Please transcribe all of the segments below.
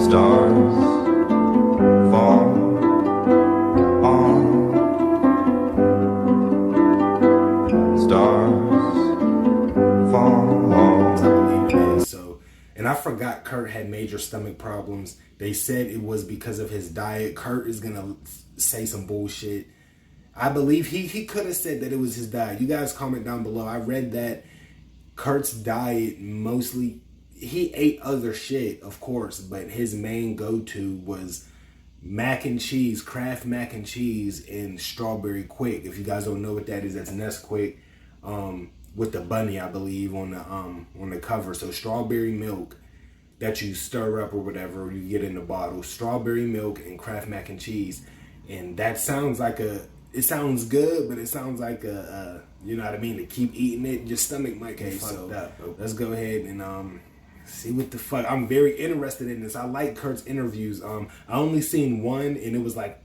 Stars fall on stars fall. I believe it is. So, and I forgot Kurt had major stomach problems. They said it was because of his diet. Kurt is gonna say some bullshit. I believe he could have said that it was his diet. You guys comment down below. I read that Kurt's diet mostly, he ate other shit, of course, but his main go-to was mac and cheese, Kraft mac and cheese, and strawberry quick. If you guys don't know what that is, that's Nesquik with the bunny, I believe, on the cover. So strawberry milk that you stir up or whatever, or you get in the bottle. Strawberry milk and Kraft mac and cheese, and that sounds like it sounds good, but it sounds like you know what I mean, to keep eating it, your stomach might get fucked up. Let's go ahead and see what the fuck. I'm very interested in this. I like Kurt's interviews. I only seen one, and it was like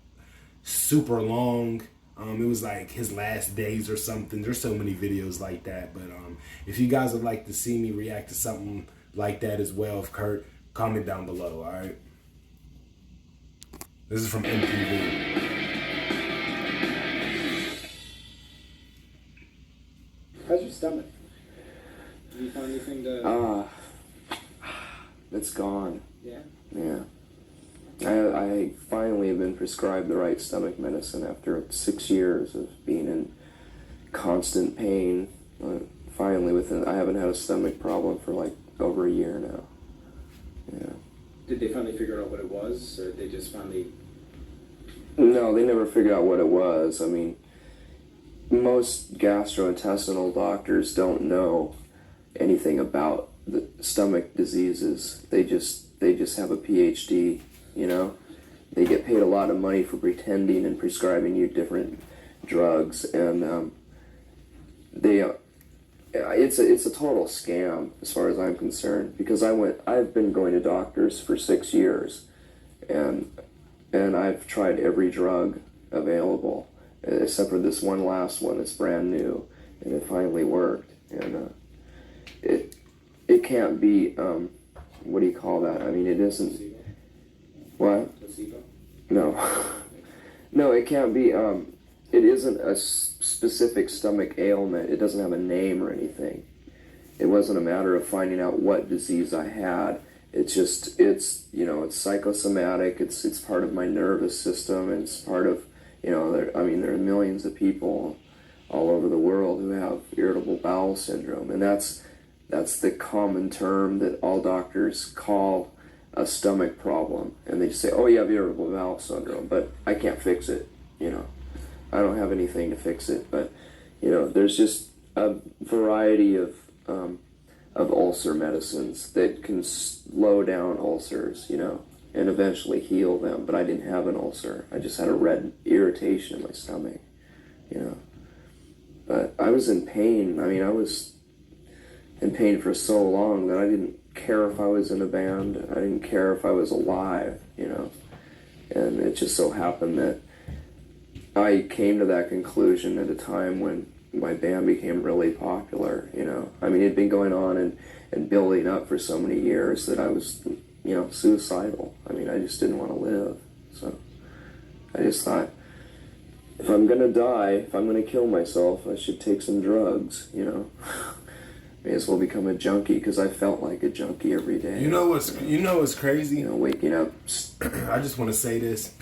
super long. It was like his last days or something. There's so many videos like that. But if you guys would like to see me react to something like that as well, of Kurt, comment down below, all right? This is from MTV. How's your stomach? Have you found anything to... It's gone. Yeah? Yeah. I finally have been prescribed the right stomach medicine after 6 years of being in constant pain. Finally, I haven't had a stomach problem for like over a year now. Yeah. Did they finally figure out what it was, or they just finally... No, they never figured out what it was. I mean, most gastrointestinal doctors don't know anything about the stomach diseases. They just have a PhD, you know? They get paid a lot of money for pretending and prescribing you different drugs, and it's a total scam as far as I'm concerned, because I've been going to doctors for 6 years, and I've tried every drug available except for this one last one. It's brand new, and it finally worked. And it can't be what do you call that? I mean, it isn't. Placebo? What? Placebo? No. No, it can't be. It isn't a specific stomach ailment. It doesn't have a name or anything. It wasn't a matter of finding out what disease I had. It's it's psychosomatic. It's part of my nervous system. And it's part of, there are millions of people all over the world who have irritable bowel syndrome, and that's the common term that all doctors call a stomach problem. And they just say, "Oh, you have irritable bowel syndrome," but I can't fix it. I don't have anything to fix it. But there's just a variety of ulcer medicines that can slow down ulcers, and eventually heal them. But I didn't have an ulcer. I just had a red irritation in my stomach, But I was in pain. I mean, I was in pain for so long that I didn't care if I was in a band. I didn't care if I was alive, And it just so happened that I came to that conclusion at a time when my band became really popular, I mean, it'd been going on and building up for so many years that I was, suicidal. I mean, I just didn't want to live. So I just thought, if I'm going to die, if I'm going to kill myself, I should take some drugs, May as well become a junkie, because I felt like a junkie every day. You know what's crazy? Waking up. I just want to say this.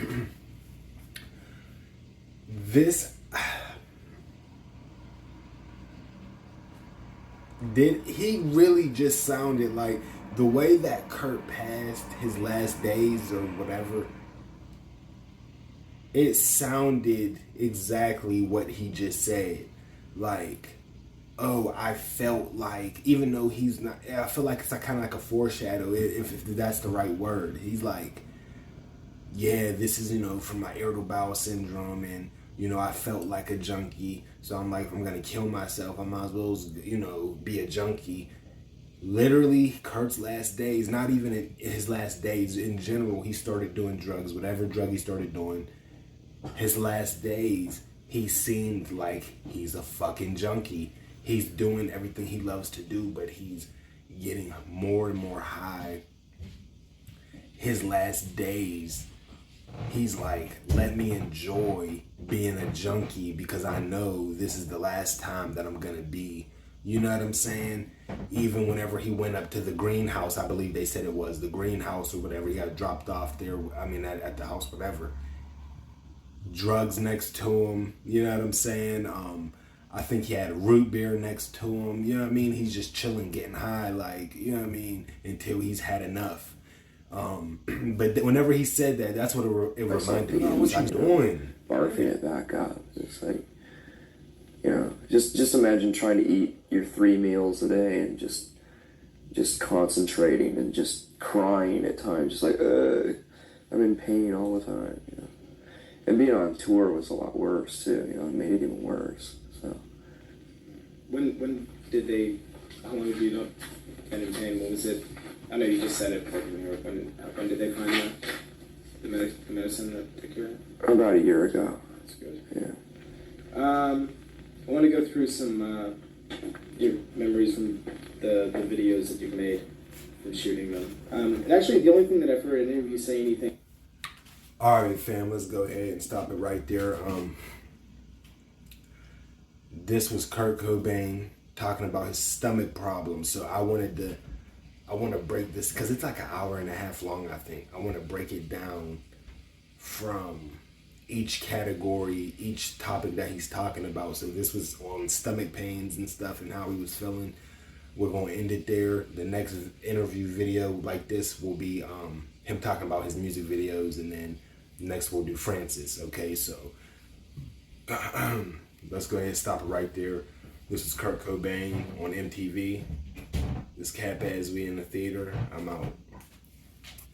He really just sounded like the way that Kurt passed his last days or whatever. It sounded exactly what he just said. Like, oh, I felt like, even though he's not, I feel like it's kind of like a foreshadow, if that's the right word. He's like, yeah, this is, from my irritable bowel syndrome, and, I felt like a junkie, so I'm like, I'm going to kill myself. I might as well, be a junkie. Literally, Kurt's last days, not even in his last days, in general, he started doing drugs, whatever drug he started doing. His last days, he seemed like he's a fucking junkie. He's doing everything he loves to do, but he's getting more and more high. his last days, he's like, let me enjoy being a junkie because I know this is the last time that I'm gonna be. You know what I'm saying? Even whenever he went up to the greenhouse, I believe they said it was the greenhouse or whatever, he got dropped off there, I mean, at the house, whatever. Drugs next to him, you know what I'm saying? I think he had root beer next to him, you know what I mean? He's just chilling, getting high, like, you know what I mean? Until he's had enough. But whenever he said that, that's what it reminded me. What you doing? Barfing it back up. It's like, you know, just imagine trying to eat your 3 meals a day and just concentrating and just crying at times, just like, I'm in pain all the time, you know. And being on tour was a lot worse too, you know, it made it even worse. So When did they, how long did you know, kind of pain, when was it? I know you just said it, but when did they find the medicine, the cure? About a year ago. That's good. Yeah. I want to go through some your memories from the videos that you've made from shooting them. And actually, the only thing that I've heard in interviews say anything. All right, fam, let's go ahead and stop it right there. This was Kurt Cobain talking about his stomach problems. So I want to break this because it's like an hour and a half long, I think. I want to break it down from each category, each topic that he's talking about. So this was on stomach pains and stuff and how he was feeling. We're going to end it there. The next interview video like this will be him talking about his music videos, and then next we'll do Francis. Okay, so let's go ahead and stop it right there. This is Kurt Cobain on MTV. This Cat As We in the theater. I'm out.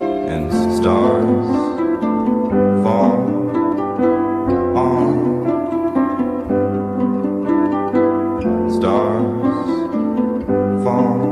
And stars fall on stars fall